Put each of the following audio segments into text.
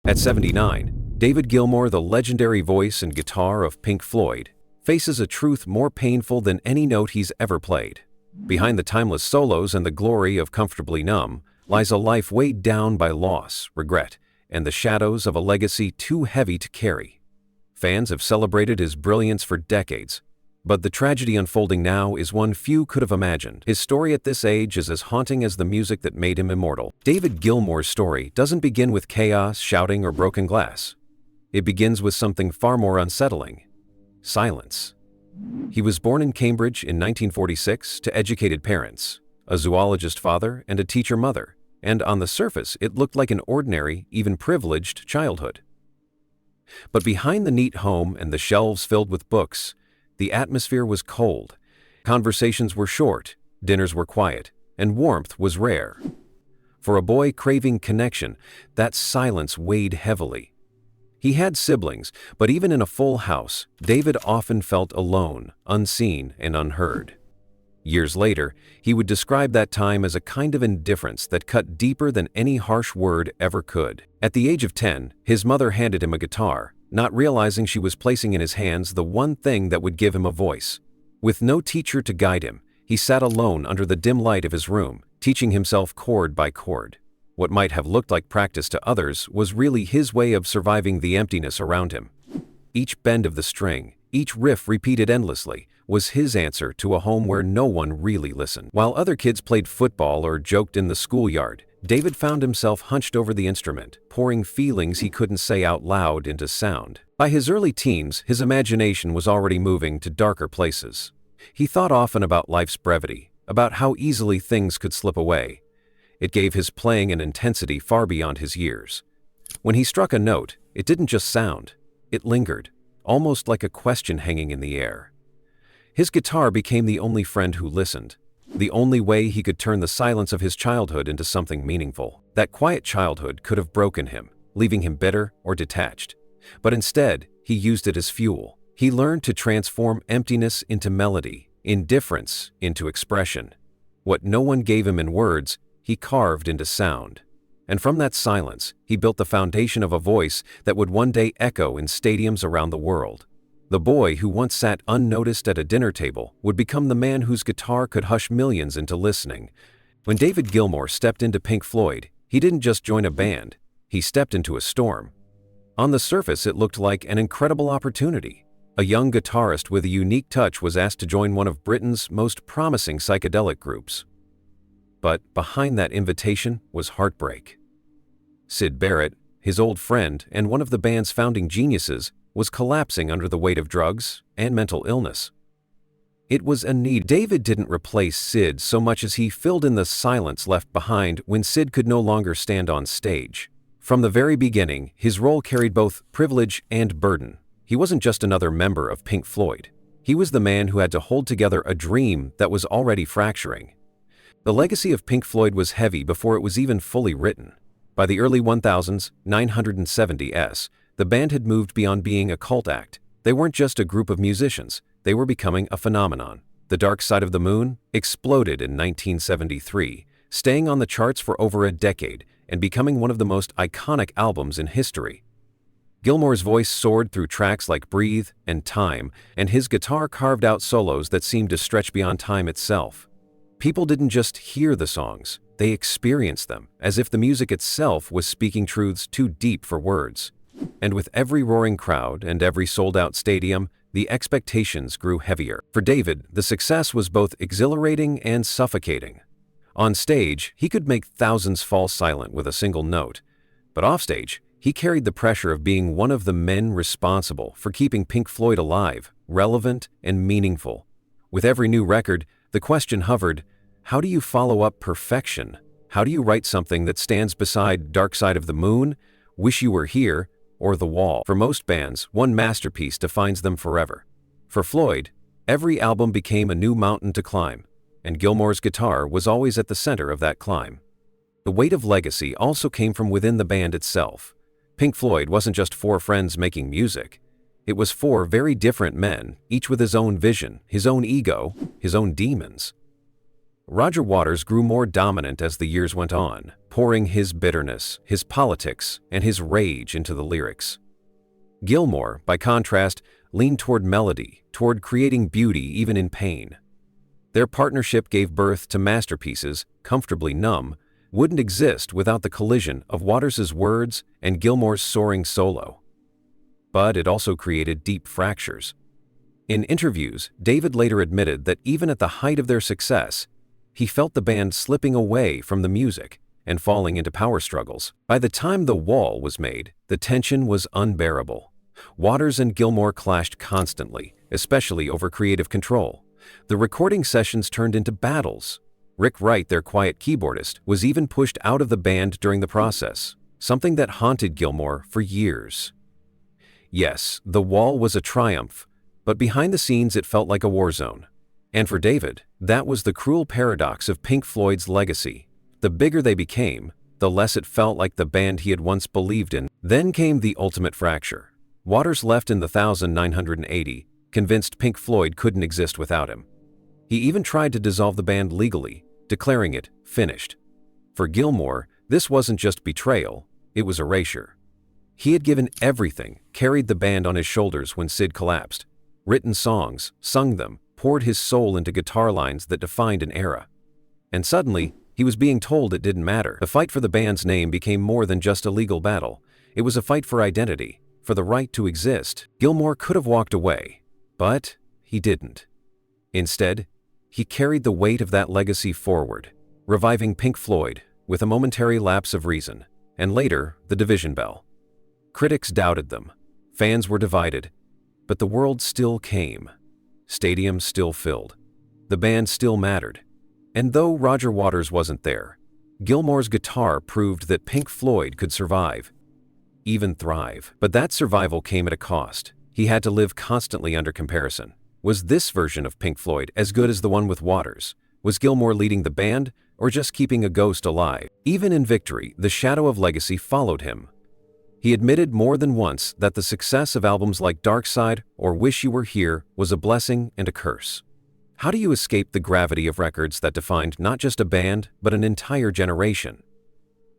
At 79, David Gilmour, the legendary voice and guitar of Pink Floyd, faces a truth more painful than any note he's ever played. Behind the timeless solos and the glory of Comfortably Numb lies a life weighed down by loss, regret, and the shadows of a legacy too heavy to carry. Fans have celebrated his brilliance for decades, but the tragedy unfolding now is one few could have imagined. His story at this age is as haunting as the music that made him immortal. David Gilmour's story doesn't begin with chaos, shouting, or broken glass. It begins with something far more unsettling: silence. He was born in Cambridge in 1946 to educated parents, a zoologist father and a teacher mother, and on the surface it looked like an ordinary, even privileged childhood. But behind the neat home and the shelves filled with books, the atmosphere was cold. Conversations were short, dinners were quiet, and warmth was rare. For a boy craving connection, that silence weighed heavily. He had siblings, but even in a full house, David often felt alone, unseen, and unheard. Years later, he would describe that time as a kind of indifference that cut deeper than any harsh word ever could. At the age of 10, his mother handed him a guitar, not realizing she was placing in his hands the one thing that would give him a voice. With no teacher to guide him, he sat alone under the dim light of his room, teaching himself chord by chord. What might have looked like practice to others was really his way of surviving the emptiness around him. Each bend of the string, each riff repeated endlessly, was his answer to a home where no one really listened. While other kids played football or joked in the schoolyard, David found himself hunched over the instrument, pouring feelings he couldn't say out loud into sound. By his early teens, his imagination was already moving to darker places. He thought often about life's brevity, about how easily things could slip away. It gave his playing an intensity far beyond his years. When he struck a note, it didn't just sound, it lingered, almost like a question hanging in the air. His guitar became the only friend who listened, the only way he could turn the silence of his childhood into something meaningful. That quiet childhood could have broken him, leaving him bitter or detached. But instead, he used it as fuel. He learned to transform emptiness into melody, indifference into expression. What no one gave him in words, he carved into sound. And from that silence, he built the foundation of a voice that would one day echo in stadiums around the world. The boy who once sat unnoticed at a dinner table would become the man whose guitar could hush millions into listening. When David Gilmour stepped into Pink Floyd, he didn't just join a band, he stepped into a storm. On the surface, it looked like an incredible opportunity. A young guitarist with a unique touch was asked to join one of Britain's most promising psychedelic groups. But behind that invitation was heartbreak. Syd Barrett, his old friend and one of the band's founding geniuses, was collapsing under the weight of drugs and mental illness. It was a need. David didn't replace Syd so much as he filled in the silence left behind when Syd could no longer stand on stage. From the very beginning, his role carried both privilege and burden. He wasn't just another member of Pink Floyd. He was the man who had to hold together a dream that was already fracturing. The legacy of Pink Floyd was heavy before it was even fully written. By the early 1970s, the band had moved beyond being a cult act. They weren't just a group of musicians, they were becoming a phenomenon. The Dark Side of the Moon exploded in 1973, staying on the charts for over a decade and becoming one of the most iconic albums in history. Gilmour's voice soared through tracks like Breathe and Time, and his guitar carved out solos that seemed to stretch beyond time itself. People didn't just hear the songs, they experienced them, as if the music itself was speaking truths too deep for words. And with every roaring crowd and every sold-out stadium, the expectations grew heavier. For David, the success was both exhilarating and suffocating. On stage, he could make thousands fall silent with a single note, but offstage, he carried the pressure of being one of the men responsible for keeping Pink Floyd alive, relevant, and meaningful. With every new record, the question hovered: how do you follow up perfection? How do you write something that stands beside Dark Side of the Moon, Wish You Were Here, or The Wall? For most bands, one masterpiece defines them forever. For Floyd, every album became a new mountain to climb, and Gilmour's guitar was always at the center of that climb. The weight of legacy also came from within the band itself. Pink Floyd wasn't just four friends making music. It was four very different men, each with his own vision, his own ego, his own demons. Roger Waters grew more dominant as the years went on, pouring his bitterness, his politics, and his rage into the lyrics. Gilmour, by contrast, leaned toward melody, toward creating beauty even in pain. Their partnership gave birth to masterpieces. Comfortably Numb wouldn't exist without the collision of Waters' words and Gilmour's soaring solo. But it also created deep fractures. In interviews, David later admitted that even at the height of their success, he felt the band slipping away from the music and falling into power struggles. By the time The Wall was made, the tension was unbearable. Waters and Gilmour clashed constantly, especially over creative control. The recording sessions turned into battles. Rick Wright, their quiet keyboardist, was even pushed out of the band during the process, something that haunted Gilmour for years. Yes, The Wall was a triumph, but behind the scenes it felt like a war zone. And for David, that was the cruel paradox of Pink Floyd's legacy. The bigger they became, the less it felt like the band he had once believed in. Then came the ultimate fracture. Waters left in the 1980, convinced Pink Floyd couldn't exist without him. He even tried to dissolve the band legally, declaring it finished. For Gilmour, this wasn't just betrayal, it was erasure. He had given everything, carried the band on his shoulders when Sid collapsed, written songs, sung them, poured his soul into guitar lines that defined an era. And suddenly, he was being told it didn't matter. The fight for the band's name became more than just a legal battle. It was a fight for identity, for the right to exist. Gilmour could have walked away, but he didn't. Instead, he carried the weight of that legacy forward, reviving Pink Floyd with a momentary lapse of reason, and later, the division bell. Critics doubted them, fans were divided, but the world still came. Stadiums still filled. The band still mattered. And though Roger Waters wasn't there, Gilmour's guitar proved that Pink Floyd could survive, even thrive. But that survival came at a cost. He had to live constantly under comparison. Was this version of Pink Floyd as good as the one with Waters? Was Gilmour leading the band, or just keeping a ghost alive? Even in victory, the shadow of legacy followed him. He admitted more than once that the success of albums like Dark Side or Wish You Were Here was a blessing and a curse. How do you escape the gravity of records that defined not just a band, but an entire generation?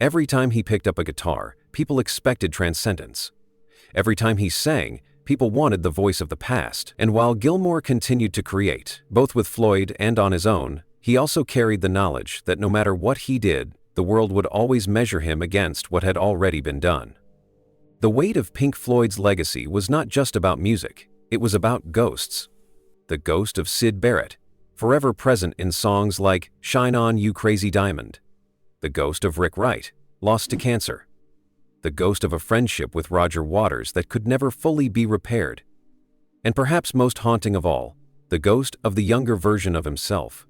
Every time he picked up a guitar, people expected transcendence. Every time he sang, people wanted the voice of the past. And while Gilmour continued to create, both with Floyd and on his own, he also carried the knowledge that no matter what he did, the world would always measure him against what had already been done. The weight of Pink Floyd's legacy was not just about music, it was about ghosts. The ghost of Syd Barrett, forever present in songs like Shine On You Crazy Diamond. The ghost of Rick Wright, lost to cancer. The ghost of a friendship with Roger Waters that could never fully be repaired. And perhaps most haunting of all, the ghost of the younger version of himself.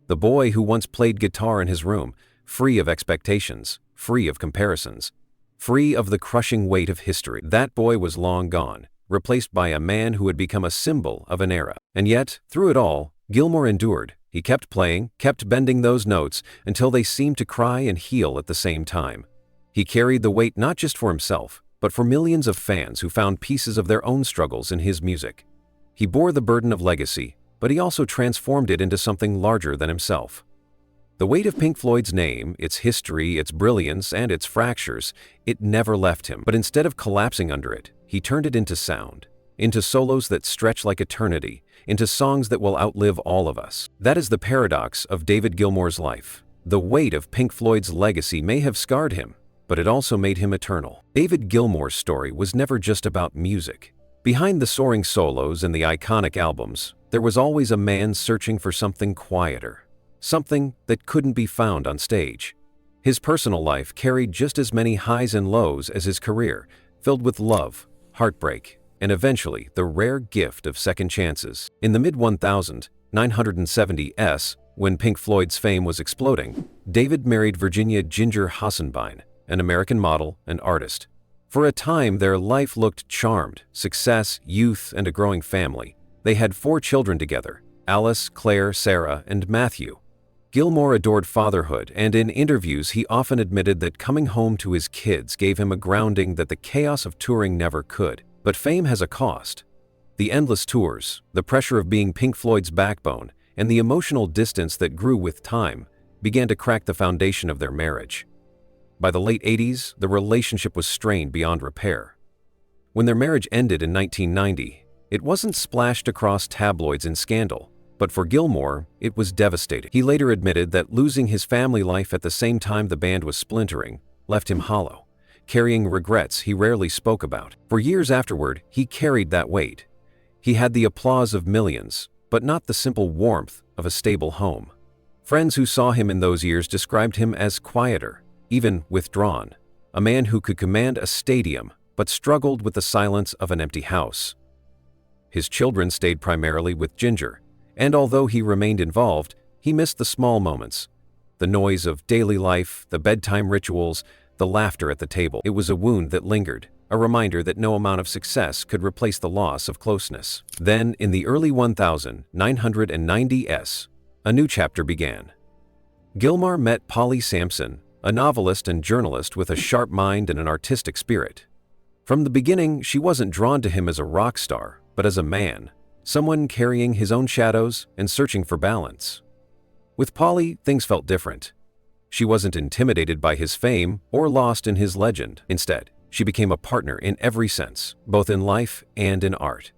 The boy who once played guitar in his room, free of expectations, free of comparisons, free of the crushing weight of history. That boy was long gone, replaced by a man who had become a symbol of an era. And yet, through it all, Gilmour endured. He kept playing, kept bending those notes until they seemed to cry and heal at the same time. He carried the weight not just for himself, but for millions of fans who found pieces of their own struggles in his music. He bore the burden of legacy, but he also transformed it into something larger than himself. The weight of Pink Floyd's name, its history, its brilliance, and its fractures, it never left him. But instead of collapsing under it, he turned it into sound, into solos that stretch like eternity, into songs that will outlive all of us. That is the paradox of David Gilmour's life. The weight of Pink Floyd's legacy may have scarred him, but it also made him eternal. David Gilmour's story was never just about music. Behind the soaring solos and the iconic albums, there was always a man searching for something quieter, something that couldn't be found on stage. His personal life carried just as many highs and lows as his career, filled with love, heartbreak, and eventually the rare gift of second chances. In the mid-1970s, when Pink Floyd's fame was exploding, David married Virginia Ginger Hassenbein, an American model and artist. For a time, their life looked charmed: success, youth, and a growing family. They had 4 children together: Alice, Claire, Sarah, and Matthew. Gilmour adored fatherhood, and in interviews he often admitted that coming home to his kids gave him a grounding that the chaos of touring never could. But fame has a cost. The endless tours, the pressure of being Pink Floyd's backbone, and the emotional distance that grew with time began to crack the foundation of their marriage. By the late 80s, the relationship was strained beyond repair. When their marriage ended in 1990, it wasn't splashed across tabloids in scandal, but for Gilmour, it was devastating. He later admitted that losing his family life at the same time the band was splintering left him hollow, carrying regrets he rarely spoke about. For years afterward, he carried that weight. He had the applause of millions, but not the simple warmth of a stable home. Friends who saw him in those years described him as quieter, even withdrawn, a man who could command a stadium but struggled with the silence of an empty house. His children stayed primarily with Ginger, and although he remained involved, he missed the small moments, the noise of daily life, the bedtime rituals, the laughter at the table. It was a wound that lingered, a reminder that no amount of success could replace the loss of closeness. Then, in the early 1990s, a new chapter began. Gilmour met Polly Sampson, a novelist and journalist with a sharp mind and an artistic spirit. From the beginning, she wasn't drawn to him as a rock star, but as a man, someone carrying his own shadows and searching for balance. With Polly, things felt different. She wasn't intimidated by his fame or lost in his legend. Instead, she became a partner in every sense, both in life and in art.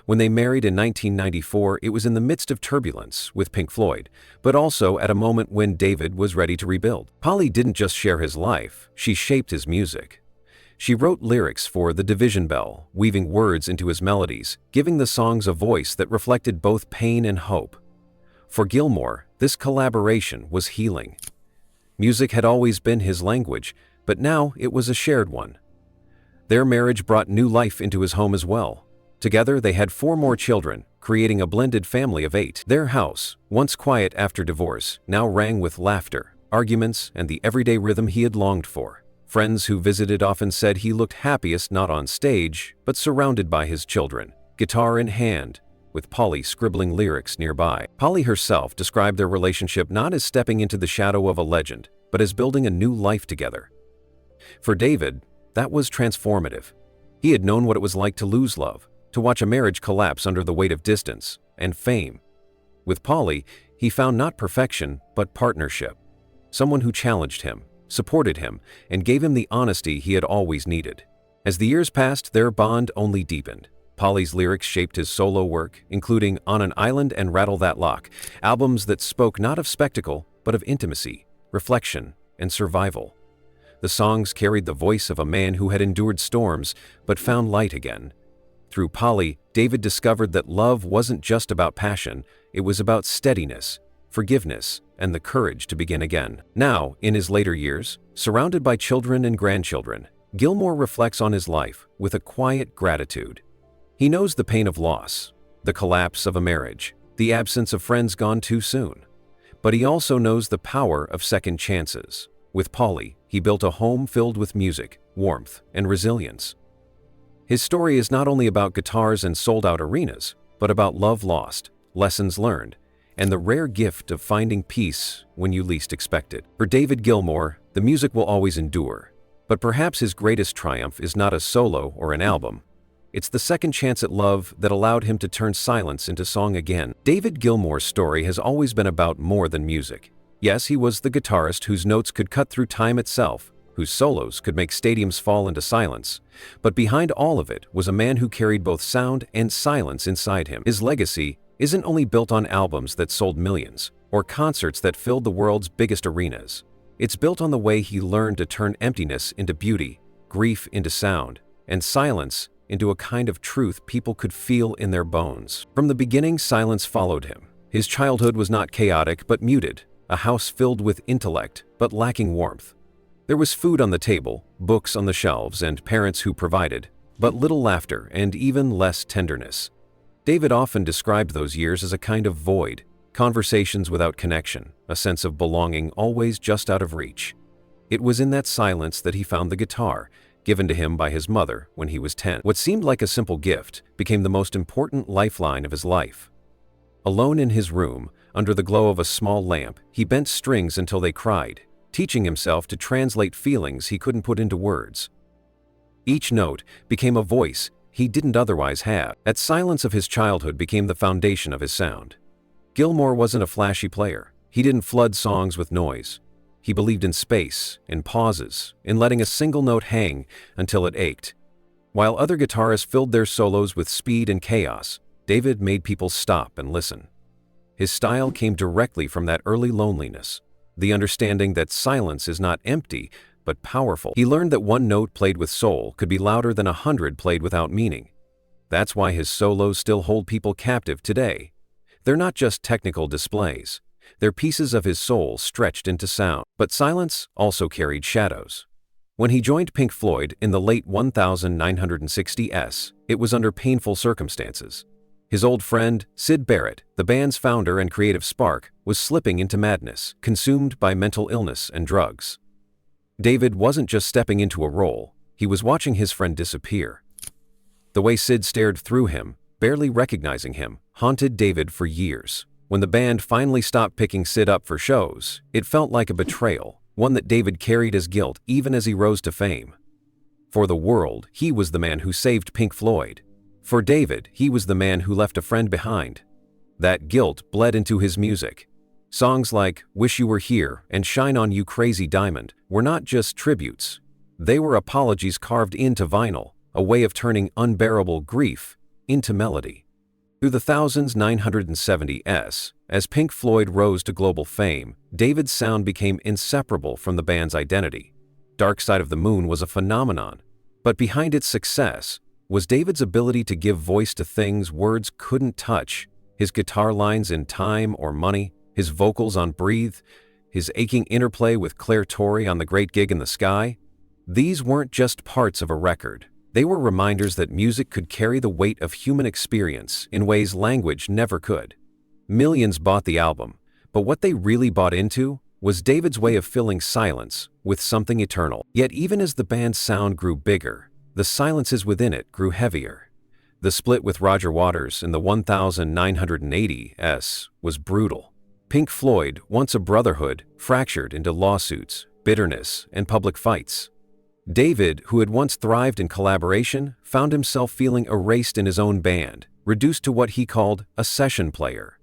When they married in 1994, it was in the midst of turbulence with Pink Floyd, but also at a moment when David was ready to rebuild. Polly didn't just share his life, she shaped his music. She wrote lyrics for The Division Bell, weaving words into his melodies, giving the songs a voice that reflected both pain and hope. For Gilmour, this collaboration was healing. Music had always been his language, but now it was a shared one. Their marriage brought new life into his home as well. Together, they had 4 more children, creating a blended family of 8. Their house, once quiet after divorce, now rang with laughter, arguments, and the everyday rhythm he had longed for. Friends who visited often said he looked happiest not on stage, but surrounded by his children, guitar in hand, with Polly scribbling lyrics nearby. Polly herself described their relationship not as stepping into the shadow of a legend, but as building a new life together. For David, that was transformative. He had known what it was like to lose love, to watch a marriage collapse under the weight of distance and fame. With Polly, he found not perfection, but partnership. Someone who challenged him, supported him, and gave him the honesty he had always needed. As the years passed, their bond only deepened. Polly's lyrics shaped his solo work, including On an Island and Rattle That Lock, albums that spoke not of spectacle, but of intimacy, reflection, and survival. The songs carried the voice of a man who had endured storms, but found light again. Through Polly, David discovered that love wasn't just about passion, it was about steadiness, forgiveness, and the courage to begin again. Now, in his later years, surrounded by children and grandchildren, Gilmour reflects on his life with a quiet gratitude. He knows the pain of loss, the collapse of a marriage, the absence of friends gone too soon. But he also knows the power of second chances. With Polly, he built a home filled with music, warmth, and resilience. His story is not only about guitars and sold-out arenas, but about love lost, lessons learned, and the rare gift of finding peace when you least expect it. For David Gilmour, the music will always endure, but perhaps his greatest triumph is not a solo or an album. It's the second chance at love that allowed him to turn silence into song again. David Gilmour's story has always been about more than music. Yes, he was the guitarist whose notes could cut through time itself, whose solos could make stadiums fall into silence. But behind all of it was a man who carried both sound and silence inside him. His legacy isn't only built on albums that sold millions, or concerts that filled the world's biggest arenas. It's built on the way he learned to turn emptiness into beauty, grief into sound, and silence into a kind of truth people could feel in their bones. From the beginning, silence followed him. His childhood was not chaotic but muted, a house filled with intellect but lacking warmth. There was food on the table, books on the shelves, and parents who provided, but little laughter and even less tenderness. David often described those years as a kind of void, conversations without connection, a sense of belonging always just out of reach. It was in that silence that he found the guitar, given to him by his mother when he was 10. What seemed like a simple gift became the most important lifeline of his life. Alone in his room, under the glow of a small lamp, he bent strings until they cried, teaching himself to translate feelings he couldn't put into words. Each note became a voice he didn't otherwise have. That silence of his childhood became the foundation of his sound. Gilmour wasn't a flashy player. He didn't flood songs with noise. He believed in space, in pauses, in letting a single note hang until it ached. While other guitarists filled their solos with speed and chaos, David made people stop and listen. His style came directly from that early loneliness, the understanding that silence is not empty, but powerful. He learned that one note played with soul could be louder than 100 played without meaning. That's why his solos still hold people captive today. They're not just technical displays. They're pieces of his soul stretched into sound. But silence also carried shadows. When he joined Pink Floyd in the late 1960s, it was under painful circumstances. His old friend, Syd Barrett, the band's founder and creative spark, was slipping into madness, consumed by mental illness and drugs. David wasn't just stepping into a role, he was watching his friend disappear. The way Syd stared through him, barely recognizing him, haunted David for years. When the band finally stopped picking Syd up for shows, it felt like a betrayal, one that David carried as guilt even as he rose to fame. For the world, he was the man who saved Pink Floyd. For David, he was the man who left a friend behind. That guilt bled into his music. Songs like Wish You Were Here and Shine On You Crazy Diamond were not just tributes. They were apologies carved into vinyl, a way of turning unbearable grief into melody. Through the 1970s, as Pink Floyd rose to global fame, David's sound became inseparable from the band's identity. Dark Side of the Moon was a phenomenon, but behind its success was David's ability to give voice to things words couldn't touch. His guitar lines in Time or Money, his vocals on Breathe, his aching interplay with Claire Torrey on The Great Gig in the Sky. These weren't just parts of a record. They were reminders that music could carry the weight of human experience in ways language never could. Millions bought the album, but what they really bought into was David's way of filling silence with something eternal. Yet even as the band's sound grew bigger, the silences within it grew heavier. The split with Roger Waters in the 1980s was brutal. Pink Floyd, once a brotherhood, fractured into lawsuits, bitterness, and public fights. David, who had once thrived in collaboration, found himself feeling erased in his own band, reduced to what he called a session player.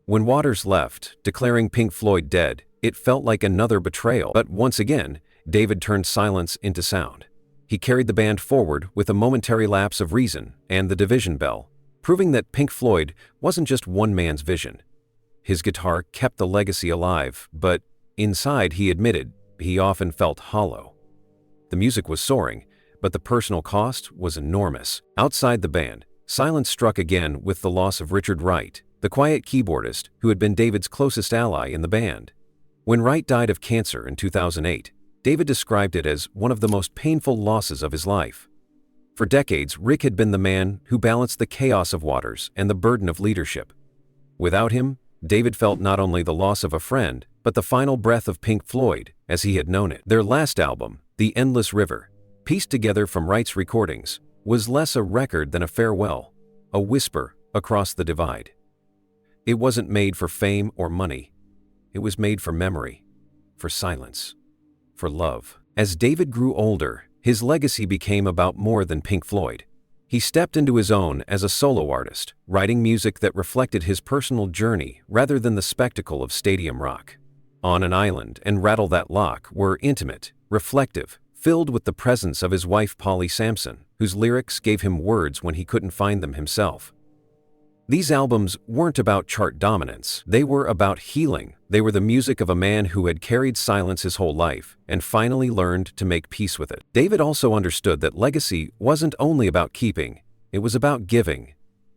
When Waters left, declaring Pink Floyd dead, it felt like another betrayal. But once again, David turned silence into sound. He carried the band forward with a momentary lapse of reason and the division bell, proving that Pink Floyd wasn't just one man's vision. His guitar kept the legacy alive, but inside, he admitted, he often felt hollow. The music was soaring, but the personal cost was enormous. Outside the band, silence struck again with the loss of Richard Wright, the quiet keyboardist who had been David's closest ally in the band. When Wright died of cancer in 2008, David described it as one of the most painful losses of his life. For decades, Rick had been the man who balanced the chaos of Waters and the burden of leadership. Without him, David felt not only the loss of a friend, but the final breath of Pink Floyd as he had known it. Their last album, The Endless River, pieced together from Wright's recordings, was less a record than a farewell, a whisper across the divide. It wasn't made for fame or money. It was made for memory, for silence, for love. As David grew older, his legacy became about more than Pink Floyd. He stepped into his own as a solo artist, writing music that reflected his personal journey rather than the spectacle of stadium rock. On an Island and Rattle That Lock were intimate, reflective, filled with the presence of his wife Polly Sampson, whose lyrics gave him words when he couldn't find them himself. These albums weren't about chart dominance, they were about healing. They were the music of a man who had carried silence his whole life and finally learned to make peace with it. David also understood that legacy wasn't only about keeping, it was about giving.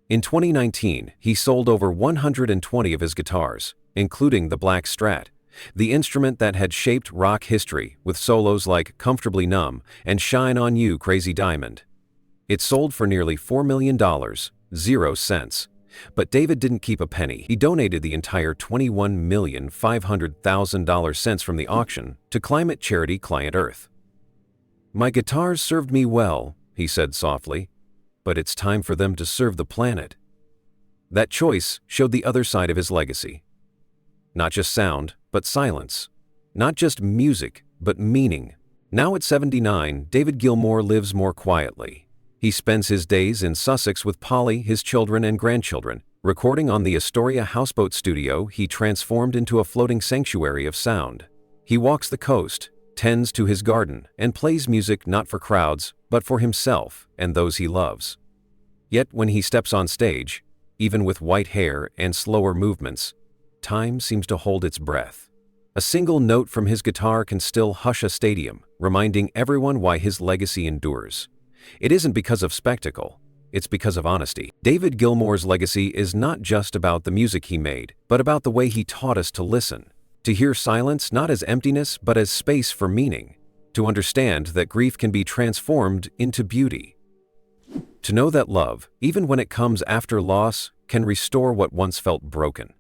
In 2019, he sold over 120 of his guitars, including the Black Strat, the instrument that had shaped rock history with solos like Comfortably Numb and Shine On You Crazy Diamond. It sold for nearly $4 million, 0 cents. But David didn't keep a penny. He donated the entire $21,500,000 from the auction to climate charity Client Earth. "My guitars served me well," he said softly, "but it's time for them to serve the planet." That choice showed the other side of his legacy. Not just sound, but silence. Not just music, but meaning. Now at 79, David Gilmour lives more quietly. He spends his days in Sussex with Polly, his children and grandchildren, Recording on the Astoria houseboat studio, he transformed into a floating sanctuary of sound. He walks the coast, tends to his garden, and plays music not for crowds, but for himself and those he loves. Yet when he steps on stage, even with white hair and slower movements, time seems to hold its breath. A single note from his guitar can still hush a stadium, reminding everyone why his legacy endures. It isn't because of spectacle, it's because of honesty. David Gilmour's legacy is not just about the music he made, but about the way he taught us to listen, to hear silence not as emptiness but as space for meaning, to understand that grief can be transformed into beauty, to know that love, even when it comes after loss, can restore what once felt broken.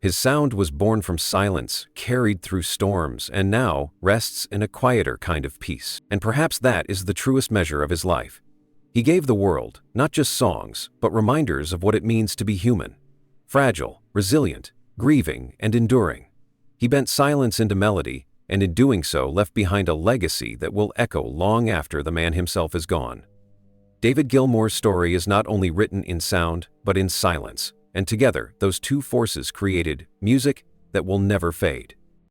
His sound was born from silence, carried through storms, and now rests in a quieter kind of peace. And perhaps that is the truest measure of his life. He gave the world, not just songs, but reminders of what it means to be human. Fragile, resilient, grieving, and enduring. He bent silence into melody, and in doing so left behind a legacy that will echo long after the man himself is gone. David Gilmour's story is not only written in sound, but in silence, and together those two forces created music that will never fade.